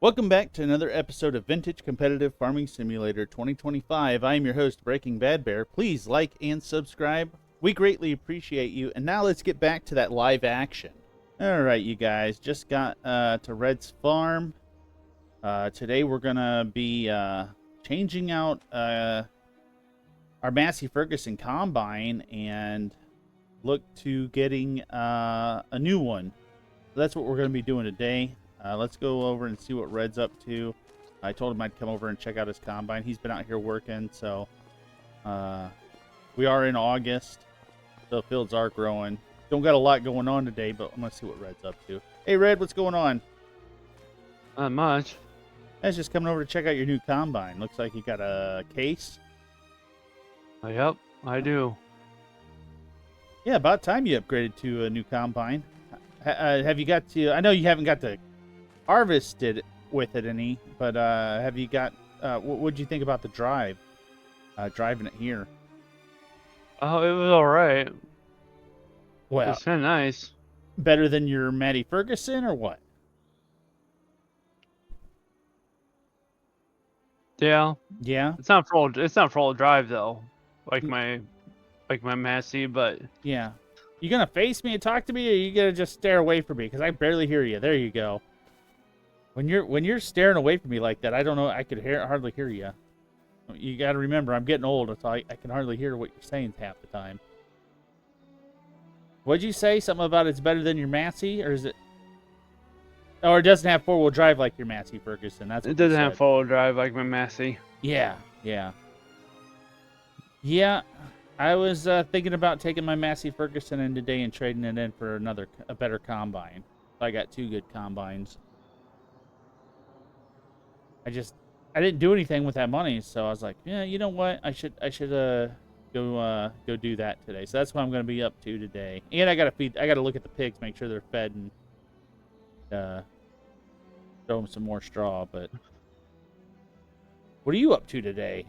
Welcome back to another episode of Vintage Competitive Farming Simulator 2025. I am your host, Breaking Bad Bear. Please like and subscribe. We greatly appreciate you. And now let's get back to that live action. All right, you guys, just got to Red's farm. Today we're going to be changing out our Massey Ferguson combine and look to getting a new one. So that's what we're going to be doing today. Let's go over and see what Red's up to. I told him I'd come over and check out his combine. He's been out here working, so we are in August. The fields are growing. Don't got a lot going on today, but I'm going to see what Red's up to. Hey, Red, what's going on? Not much. I was just coming over to check out your new combine. Looks like you got a case. Yep, I do. Yeah, about time you upgraded to a new combine. Have you got to... I know you haven't got to harvest it with it any, but have you got... what'd you think about the drive? Driving it here. Oh, it was alright. Well, It's kind of nice. better than your Maddie Ferguson or what? Yeah, Yeah, it's not for all drive though, like my Massey, but yeah. You gonna face me and talk to me, or you gonna just stare away from me? Because I barely hear you. There you go. When you're staring away from me like that, I don't know. I could hardly hear you. You got to remember, I'm getting old, so I can hardly hear what you're saying half the time. What'd you say? Something about it's better than your Massey, or is it? Or it doesn't have four-wheel drive like your Massey Ferguson. That's what it doesn't you have said. four-wheel drive like my Massey. Yeah. I was thinking about taking my Massey Ferguson in today and trading it in for a better combine. I got two good combines. I didn't do anything with that money, so I was like, yeah, you know what? I should go do that today. So that's what I'm going to be up to today. And I got to look at the pigs, make sure they're fed, and throw them some more straw. But what are you up to today?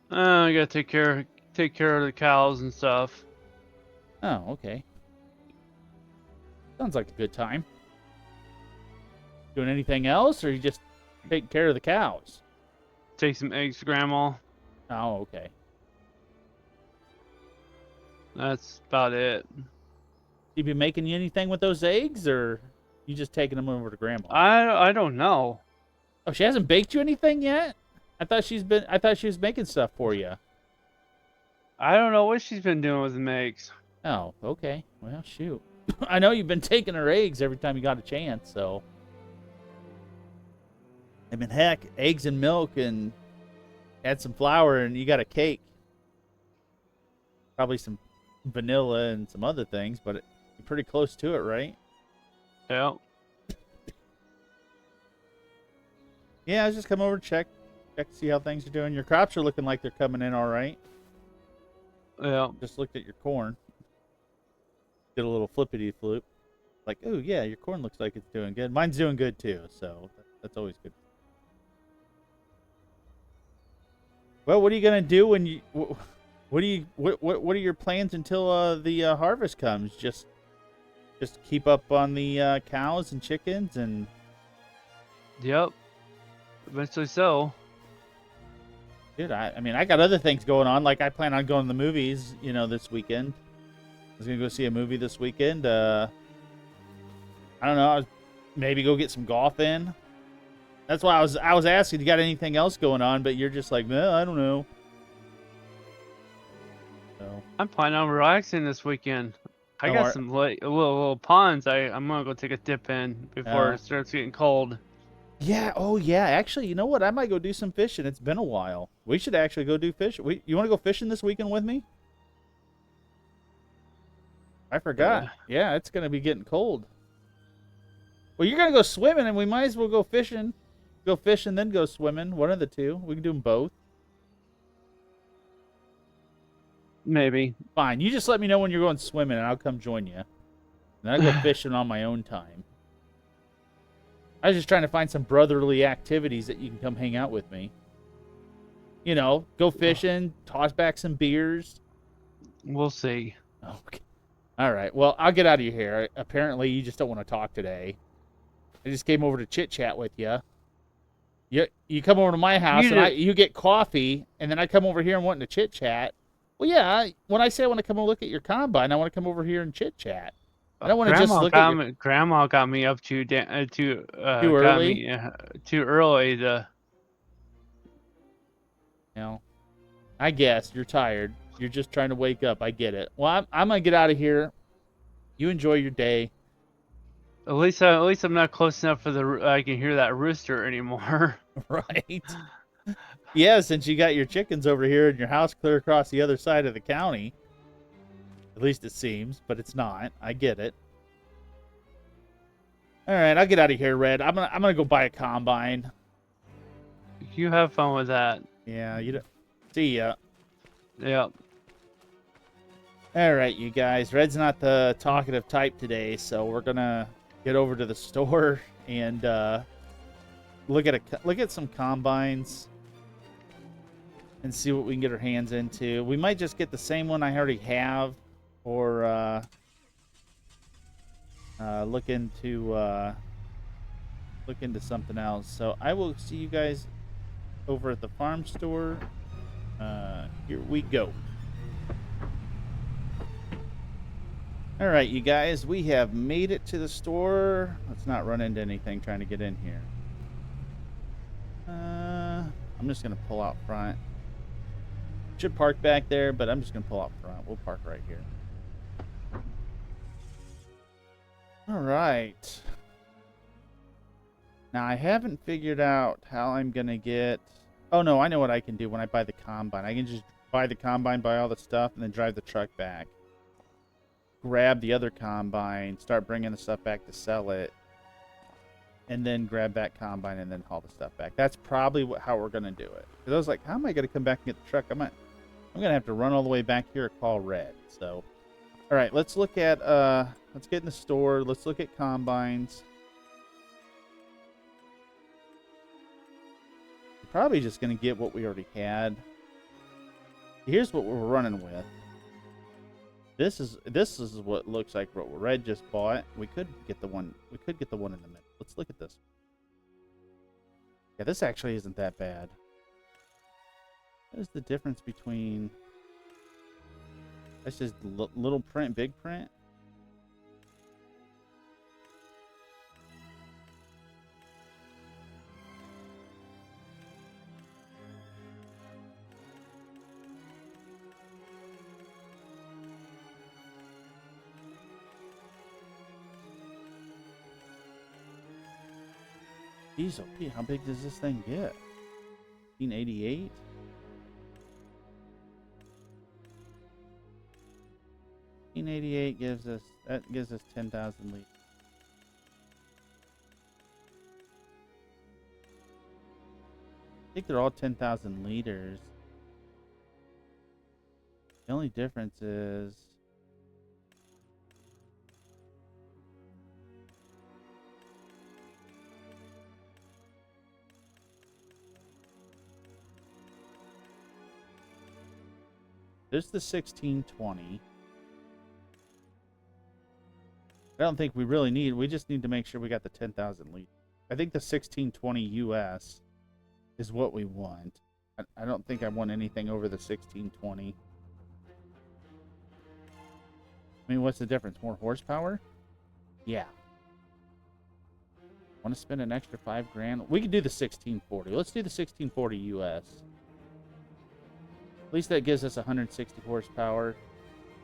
I gotta take care of the cows and stuff. Oh, okay. Sounds like a good time. Doing anything else, or you just taking care of the cows? Take some eggs to Grandma. Oh, okay. That's about it. You been making you anything with those eggs, or you just taking them over to Grandma? I don't know. Oh, she hasn't baked you anything yet? I thought she was making stuff for you. I don't know what she's been doing with the eggs. Oh, okay. Well, shoot. I know you've been taking her eggs every time you got a chance, so. I mean, heck, eggs and milk and add some flour and you got a cake. Probably some vanilla and some other things, but you're pretty close to it, right? Yeah. Yeah, I was just come over to check to see how things are doing. Your crops are looking like they're coming in all right. Yeah. Just looked at your corn. Did a little flippity flip. Like, oh yeah, your corn looks like it's doing good. Mine's doing good too, so that's always good. Well, what are you gonna do when you? What are your plans until the harvest comes? Just keep up on the cows and chickens and. Yep. Eventually so. Dude, I mean, I got other things going on. Like, I plan on going to the movies, this weekend. I was going to go see a movie this weekend. I don't know. Maybe go get some golf in. That's why I was asking, you got anything else going on? But you're just like, no, I don't know. So. I'm planning on relaxing this weekend. I Oh, got some little ponds I'm gonna go take a dip in before it starts getting cold. Yeah. Oh, yeah. Actually, you know what? I might go do some fishing. It's been a while. We should actually go do fishing. You want to go fishing this weekend with me? I forgot. Yeah, it's going to be getting cold. Well, you're going to go swimming, and we might as well go fishing. Go fishing, then go swimming. One of the two. We can do them both. Maybe. Fine. You just let me know when you're going swimming, and I'll come join you. And then I'll go fishing on my own time. I was just trying to find some brotherly activities that you can come hang out with me. Go fishing, toss back some beers. We'll see. Okay. All right. Well, I'll get out of your hair. Apparently, you just don't want to talk today. I just came over to chit chat with you. You come over to my house You and you get coffee, and then I come over here and wanting to chit chat. Well, yeah. When I say I want to come and look at your combine, I want to come over here and chit chat. I don't want to just look at your Grandma got me up too got early. me too early to. You know, I guess you're tired. You're just trying to wake up. I get it. Well, I'm gonna get out of here. You enjoy your day. At least I'm not close enough for I can hear that rooster anymore. Right. Yeah, since you got your chickens over here and your house clear across the other side of the county. At least it seems, but it's not. I get it. All right, I'll get out of here, Red. I'm gonna go buy a combine. You have fun with that. Yeah, see ya. Yep. All right, you guys. Red's not the talkative type today, so we're gonna get over to the store and look at some combines and see what we can get our hands into. We might just get the same one I already have, or look into something else. So I will see you guys over at the farm store. Here we go. All right, you guys, we have made it to the store. Let's not run into anything trying to get in here. I'm just gonna pull out front. Should park back there, but I'm just gonna pull out front. We'll park right here. All right. Now I haven't figured out how I'm gonna get. Oh no, I know what I can do when I buy the combine. I can just buy the combine, buy all the stuff, and then drive the truck back. Grab the other combine, start bringing the stuff back to sell it, and then grab that combine and then haul the stuff back. That's probably how we're gonna do it. Because I was like, how am I gonna come back and get the truck? I'm gonna have to run all the way back here and call Red. So, all right, let's look at let's get in the store. Let's look at combines. We're probably just gonna get what we already had. Here's what we're running with. This is what looks like what Red just bought. We could get the one in the middle. Let's look at this. Yeah, this actually isn't that bad. What is the difference between that's just little print, big print? Jeez, oh Pete, how big does this thing get? 1988? gives us 10,000 liters. I think they're all 10,000 liters. The only difference is there's the 1620. I don't think we really need. We just need to make sure we got the 10,000 liters. I think the 1620 US is what we want. I don't think I want anything over the 1620. I mean, what's the difference? More horsepower? Yeah. Want to spend an extra $5,000? We could do the 1640. Let's do the 1640 US. At least that gives us 160 horsepower.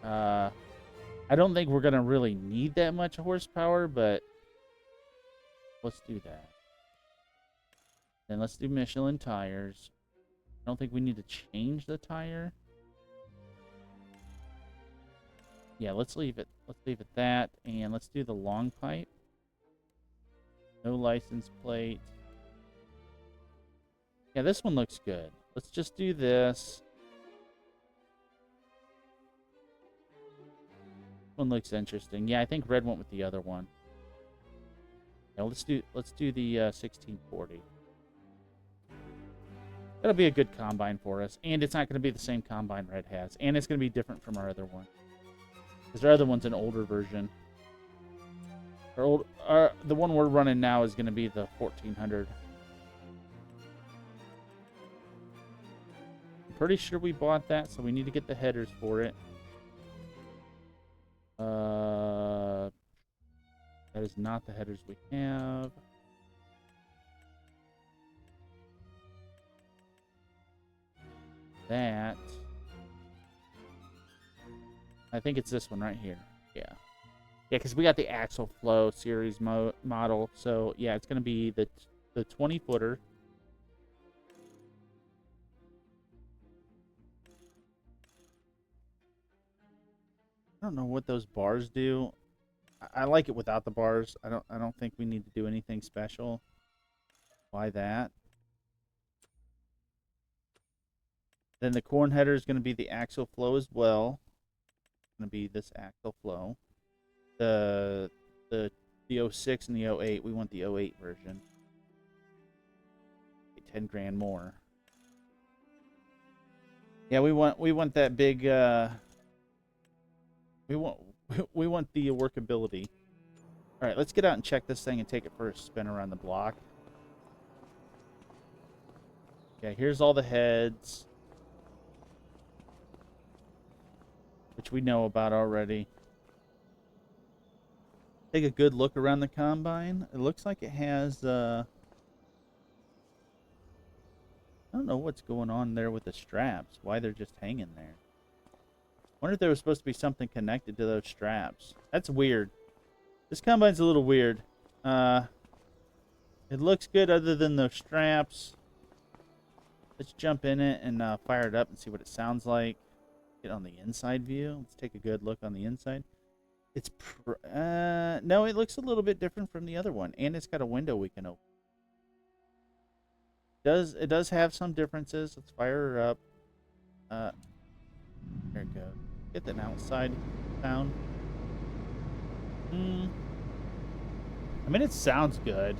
I don't think we're going to really need that much horsepower, but let's do that. Then let's do Michelin tires. I don't think we need to change the tire. Yeah, let's leave it. Let's leave it that, and let's do the long pipe. No license plate. Yeah, this one looks good. Let's just do this. One looks interesting. Yeah, I think Red went with the other one. Yeah, let's do the 1640. That'll be a good combine for us, and it's not going to be the same combine Red has, and it's going to be different from our other one, because our other one's an older version. The one we're running now is going to be the 1400. I'm pretty sure we bought that, so we need to get the headers for it. That is not the headers we have. That. I think it's this one right here. Yeah. Yeah, because we got the Axle Flow series model. So, yeah, it's going to be the 20-footer. I don't know what those bars do. I like it without the bars. I don't think we need to do anything special. Why that? Then the corn header is going to be the Axle Flow as well. It's going to be this Axle Flow. The 06 and the 08, we want the 08 version. 10 grand more. Yeah, we want that big we want the workability. All right, let's get out and check this thing and take it for a spin around the block. Yeah, here's all the heads, which we know about already. Take a good look around the combine. It looks like it has I don't know what's going on there with the straps. Why they're just hanging there. Wonder if there was supposed to be something connected to those straps. That's weird. This combine's a little weird. It looks good other than those straps. Let's jump in it and fire it up and see what it sounds like. Get on the inside view. Let's take a good look on the inside. It's no, it looks a little bit different from the other one, and it's got a window we can open. It does have some differences. Let's fire her up. There it goes. Get that outside sound. I mean, it sounds good.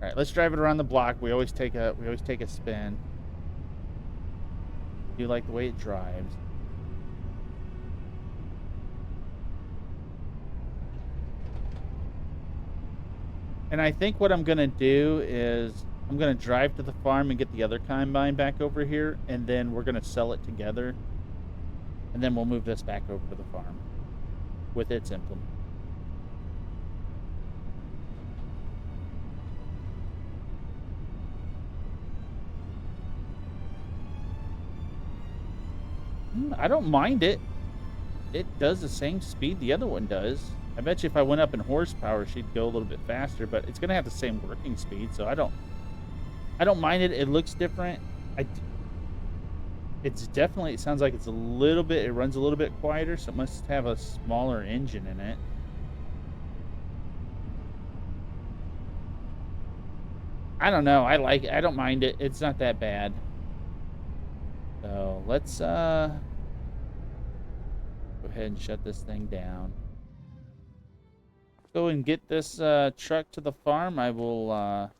All right, let's drive it around the block. We always take a spin. Do you like the way it drives? And I think what I'm gonna do is I'm gonna drive to the farm and get the other combine back over here, and then we're gonna sell it together, and then we'll move this back over to the farm with its implement. I don't mind it. It does the same speed the other one does. I bet you if I went up in horsepower, she'd go a little bit faster, but it's gonna have the same working speed, so I don't mind it. It looks different. It's definitely, it sounds like it's a little bit, it runs a little bit quieter, so it must have a smaller engine in it. I don't know. I like it. I don't mind it. It's not that bad. So let's go ahead and shut this thing down. Go and get this truck to the farm. I will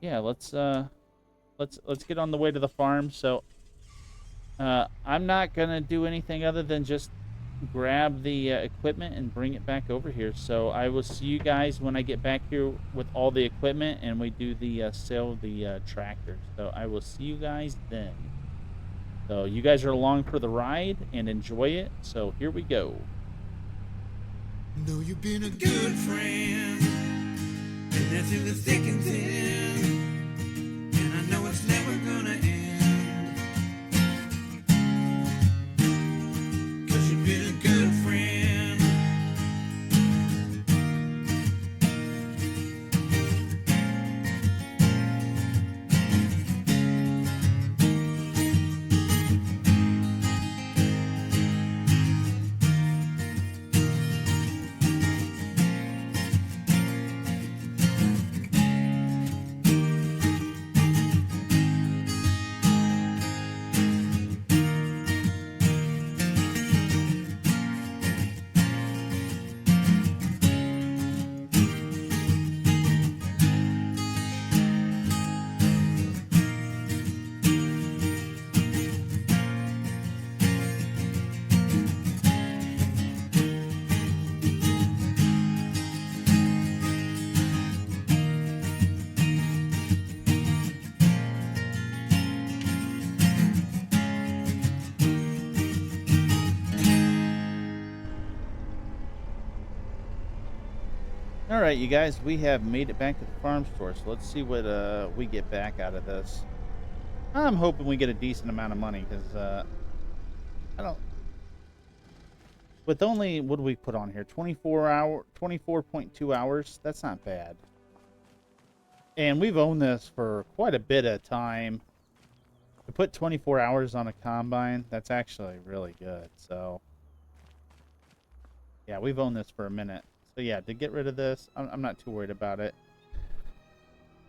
yeah, let's get on the way to the farm. So I'm not gonna do anything other than just grab the equipment and bring it back over here. So I will see you guys when I get back here with all the equipment and we do the sale of the tractor. So I will see you guys then. So you guys are along for the ride and enjoy it. So here we go. Know you've been a good friend, and that's in the thick and thin, and I know it's never gonna end, 'cause you've been a good friend. All right, you guys, we have made it back to the farm store, so let's see what we get back out of this. I'm hoping we get a decent amount of money because I don't. With only what do we put on here? 24.2 hours. That's not bad. And we've owned this for quite a bit of time. To put 24 hours on a combine, that's actually really good. So, yeah, we've owned this for a minute. So yeah, to get rid of this, I'm not too worried about it.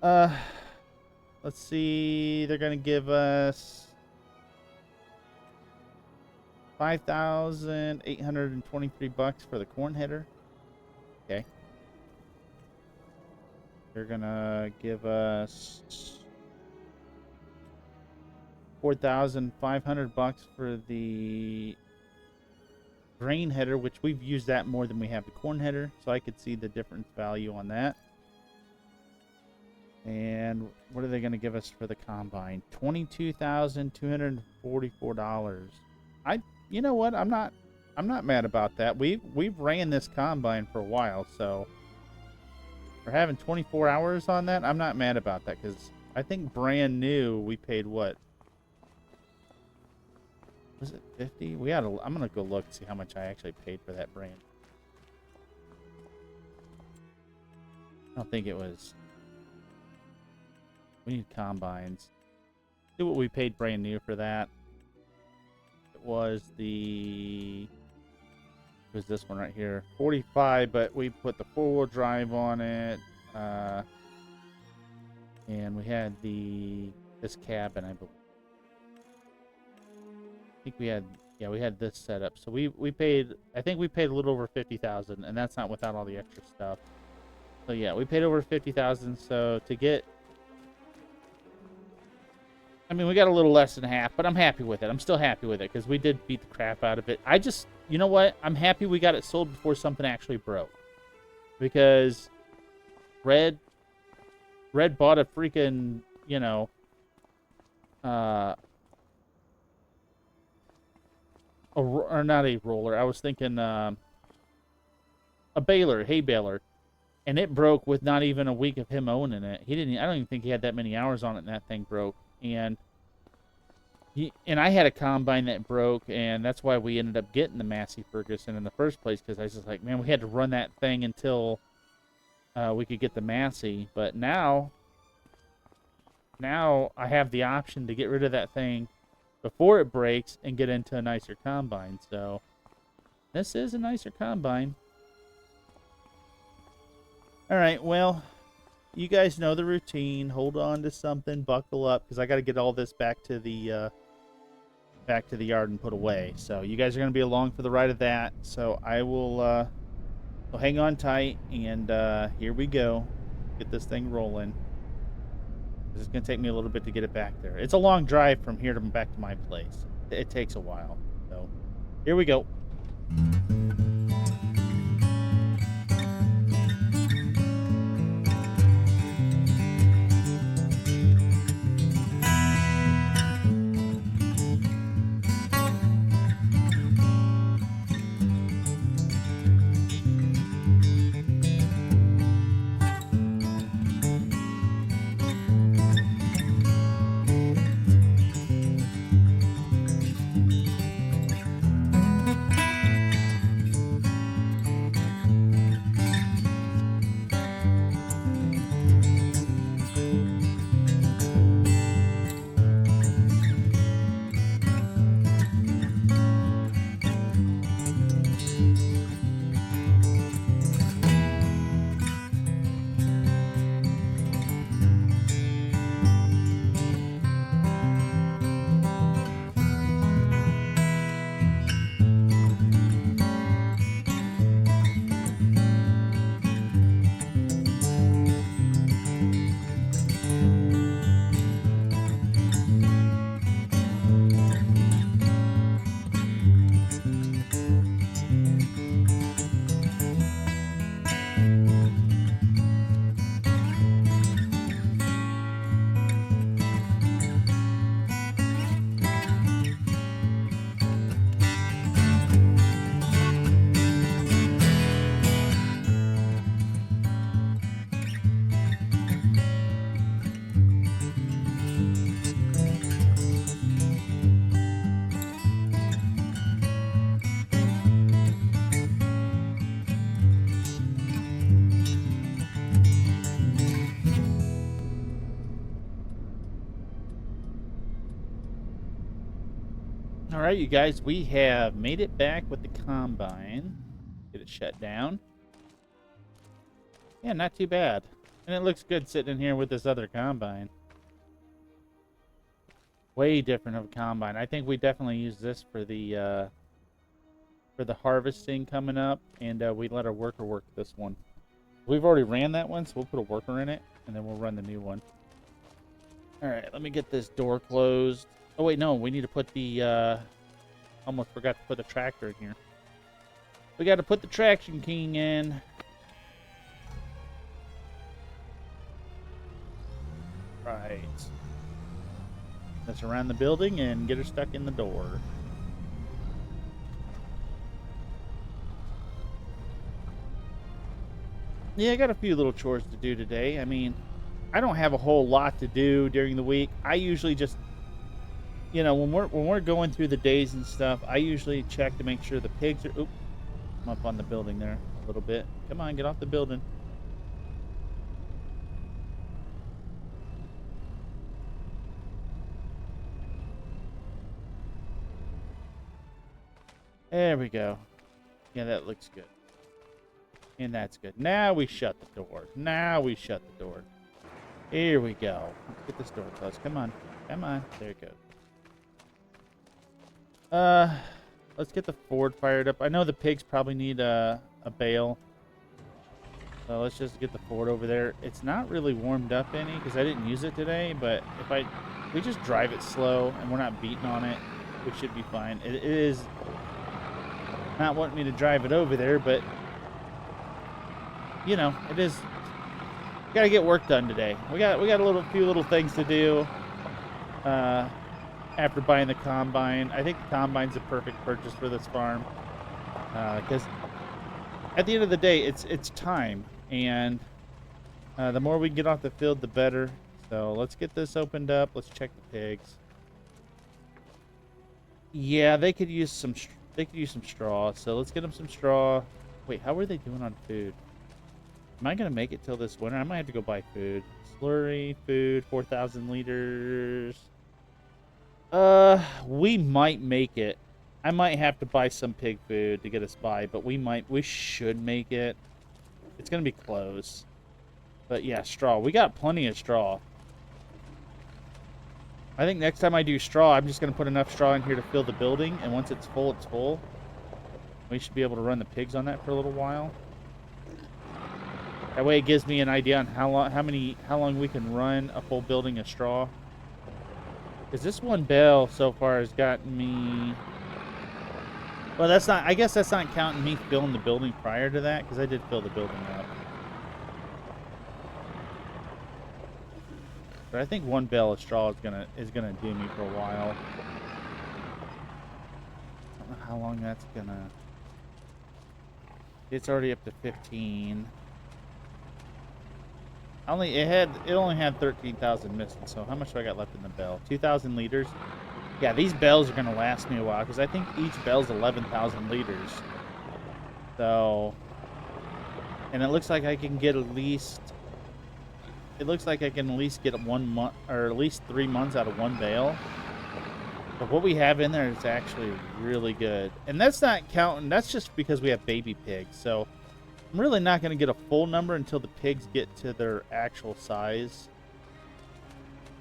Let's see. They're gonna give us 5,823 bucks for the corn header. Okay. They're gonna give us 4,500 bucks for the grain header, which we've used that more than we have the corn header, so I could see the difference value on that. And what are they going to give us for the combine? $22,244. You know what? I'm not mad about that. We've ran this combine for a while, so for having 24 hours on that, I'm not mad about that because I think brand new we paid what? Was it 50? I'm gonna go look and see how much I actually paid for that brand. I don't think it was. We need combines. See what we paid brand new for that. It was this one right here, 45, but we put the 4-wheel drive on it, and we had this cabin, I believe. I think we had this set up. So we paid, I think we paid a little over 50,000, and that's not without all the extra stuff. So yeah, we paid over 50,000. So to get, I mean, we got a little less than half, but I'm happy with it. I'm still happy with it because we did beat the crap out of it. You know what? I'm happy we got it sold before something actually broke, because Red bought a freaking, or not a roller. I was thinking a baler, hay baler, and it broke with not even a week of him owning it. I don't even think he had that many hours on it, and that thing broke. And I had a combine that broke, and that's why we ended up getting the Massey Ferguson in the first place, because I was just like, man, we had to run that thing until we could get the Massey. But now I have the option to get rid of that thing before it breaks and get into a nicer combine. So this is a nicer combine. All right, well, you guys know the routine. Hold on to something, buckle up, because I got to get all this back to the yard and put away. So you guys are going to be along for the ride of that. So I will so hang on tight, and here we go. Get this thing rolling. This is going to take me a little bit to get it back there. It's a long drive from here to back to my place. It takes a while. So here we go. right, you guys, we have made it back with the combine. Get it shut down. Yeah, not too bad. And it looks good sitting in here with this other combine. Way different of a combine. I think we definitely use this for the harvesting coming up, and we let our worker work this one. We've already ran that one, so we'll put a worker in it, and then we'll run the new one. All right, let me get this door closed. Oh, wait, no, we need to put the, almost forgot to put the tractor in here. We got to put the traction king in. Right. Let's around the building and get her stuck in the door. Yeah, I got a few little chores to do today. I mean, I don't have a whole lot to do during the week. I usually just, you know, when we're going through the days and stuff, I usually check to make sure the pigs are. Oop, I'm up on the building there a little bit. Come on, get off the building. There we go. Yeah, that looks good. And that's good. Now we shut the door. Now we shut the door. Here we go. Let's get this door closed. Come on. Come on. There it goes. Let's get the Ford fired up. I know the pigs probably need a bale. So let's just get the Ford over there. It's not really warmed up any because I didn't use it today, but if we just drive it slow and we're not beating on it, we should be fine. It is not wanting me to drive it over there, but you know, it is. We gotta get work done today. We got a few little things to do. After buying the combine, I think the combine's a perfect purchase for this farm. Because at the end of the day, it's time, and the more we can get off the field, the better. So let's get this opened up. Let's check the pigs. Yeah, they could use some. They could use some straw. So let's get them some straw. Wait, how are they doing on food? Am I going to make it till this winter? I might have to go buy food. Slurry, food, 4,000 liters. We might make it. I might have to buy some pig food to get us by, but we should make it. It's going to be close. But yeah, straw. We got plenty of straw. I think next time I do straw, I'm just going to put enough straw in here to fill the building, and once it's full, it's full. We should be able to run the pigs on that for a little while. That way it gives me an idea on how long we can run a full building of straw. Because this one bale so far has gotten me... Well, that's not... I guess that's not counting me filling the building prior to that, because I did fill the building up. But I think one bale of straw is gonna do me for a while. I don't know how long that's gonna... It's already up to 15. It only had 13,000 missing, so how much do I got left in the bell? 2,000 liters? Yeah, these bells are going to last me a while, because I think each bell's 11,000 liters. So, and it looks like I can get at least, it looks like I can at least get 1 month, or at least 3 months out of one bale. But what we have in there is actually really good. And that's not counting, that's just because we have baby pigs, so... I'm really not going to get a full number until the pigs get to their actual size.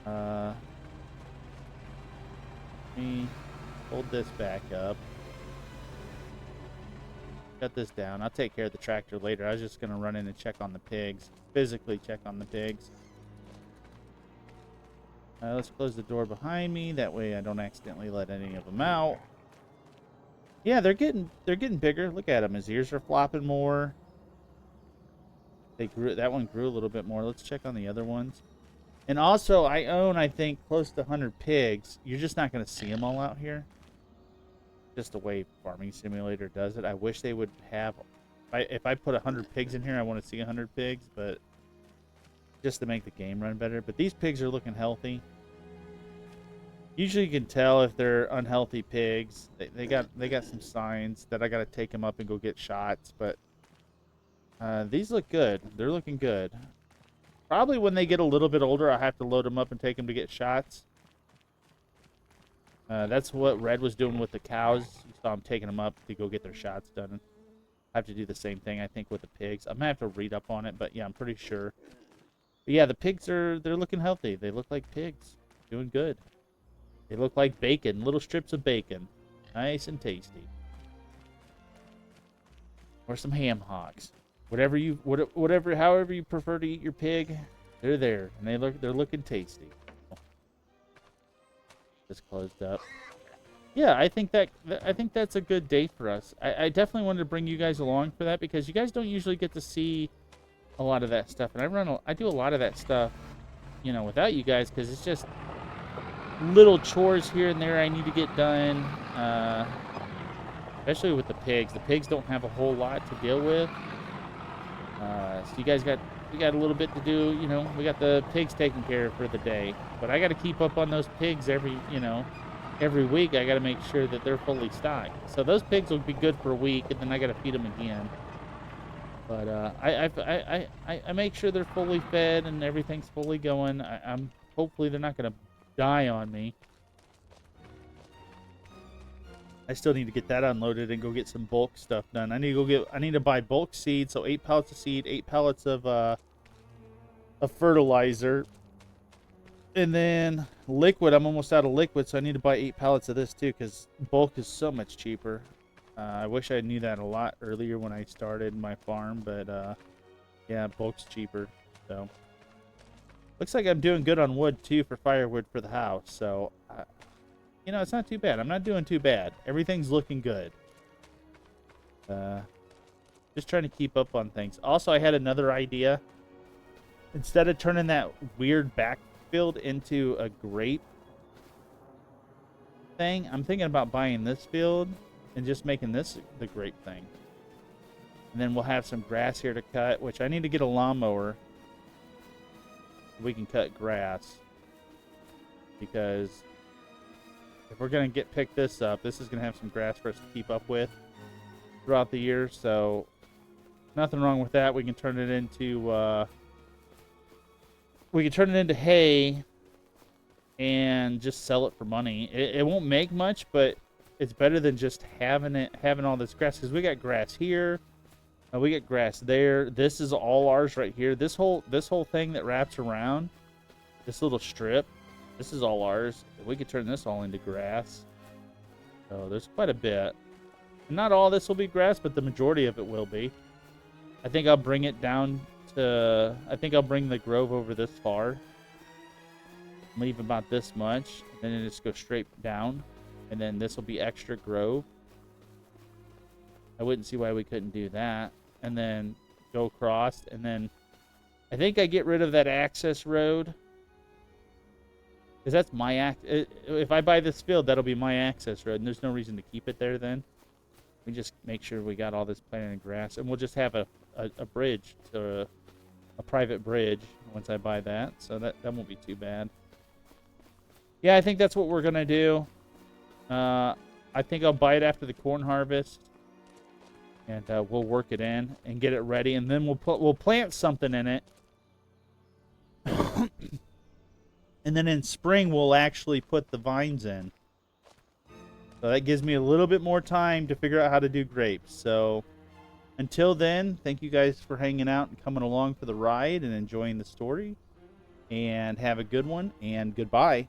Let me hold this back up. Shut this down. I'll take care of the tractor later. I was just going to run in and check on the pigs. Physically check on the pigs. Let's close the door behind me. That way I don't accidentally let any of them out. Yeah, they're getting bigger. Look at them. His ears are flopping more. That one grew a little bit more. Let's check on the other ones. And also, I own, I think, close to 100 pigs. You're just not going to see them all out here. Just the way Farming Simulator does it. I wish they would have... If I put 100 pigs in here, I want to see 100 pigs, but... Just to make the game run better. But these pigs are looking healthy. Usually you can tell if they're unhealthy pigs. They got some signs that I got to take them up and go get shots, but... these look good. They're looking good. Probably when they get a little bit older, I'll have to load them up and take them to get shots. That's what Red was doing with the cows. You saw him taking them up to go get their shots done. I have to do the same thing, I think, with the pigs. I'm gonna have to read up on it, but yeah, I'm pretty sure. But yeah, the pigs they're looking healthy. They look like pigs, doing good. They look like bacon, little strips of bacon, nice and tasty. Or some ham hocks, however you prefer to eat your pig, they're there and they're looking tasty. Just closed up. Yeah, I think that's a good day for us. I definitely wanted to bring you guys along for that because you guys don't usually get to see a lot of that stuff, and I do a lot of that stuff, you know, without you guys because it's just little chores here and there I need to get done. Especially with the pigs. The pigs don't have a whole lot to deal with. So we got a little bit to do. You know, we got the pigs taken care of for the day, but I got to keep up on those pigs every week. I got to make sure that they're fully stocked. So those pigs will be good for a week, and then I got to feed them again. But I make sure they're fully fed and everything's fully going. I'm hopefully they're not gonna die on me. I still need to get that unloaded and go get some bulk stuff done. I need to buy bulk seed, so 8 pallets of seed, 8 pallets of fertilizer. And then liquid, I'm almost out of liquid, so I need to buy 8 pallets of this too, because bulk is so much cheaper. I wish I knew that a lot earlier when I started my farm, but yeah, bulk's cheaper. So looks like I'm doing good on wood too for firewood for the house. So you know, it's not too bad. I'm not doing too bad. Everything's looking good. Just trying to keep up on things. Also, I had another idea. Instead of turning that weird backfield into a grape thing, I'm thinking about buying this field and just making this the grape thing. And then we'll have some grass here to cut, which I need to get a lawnmower so we can cut grass. Because if we're going to pick this up, this is going to have some grass for us to keep up with throughout the year. So nothing wrong with that. We can turn it into hay and just sell it for money. It won't make much, but it's better than just having all this grass, because we got grass here, we got grass there. This is all ours right here. This whole thing that wraps around, this little strip, this is all ours. We could turn this all into grass. So there's quite a bit. Not all this will be grass, but the majority of it will be. I think I'll bring it down to, I think I'll bring the grove over this far. Leave about this much, and then just go straight down. And then this will be extra grove. I wouldn't see why we couldn't do that. And then go across, and then I think I get rid of that access road. Because that's my if I buy this field, that'll be my access road, and there's no reason to keep it there then. We just make sure we got all this planted in grass, and we'll just have a bridge, to a private bridge once I buy that, so that won't be too bad. Yeah, I think that's what we're going to do. I think I'll buy it after the corn harvest, and we'll work it in and get it ready, and then we'll plant something in it. And then in spring, we'll actually put the vines in. So that gives me a little bit more time to figure out how to do grapes. So until then, thank you guys for hanging out and coming along for the ride and enjoying the story. And have a good one, and goodbye.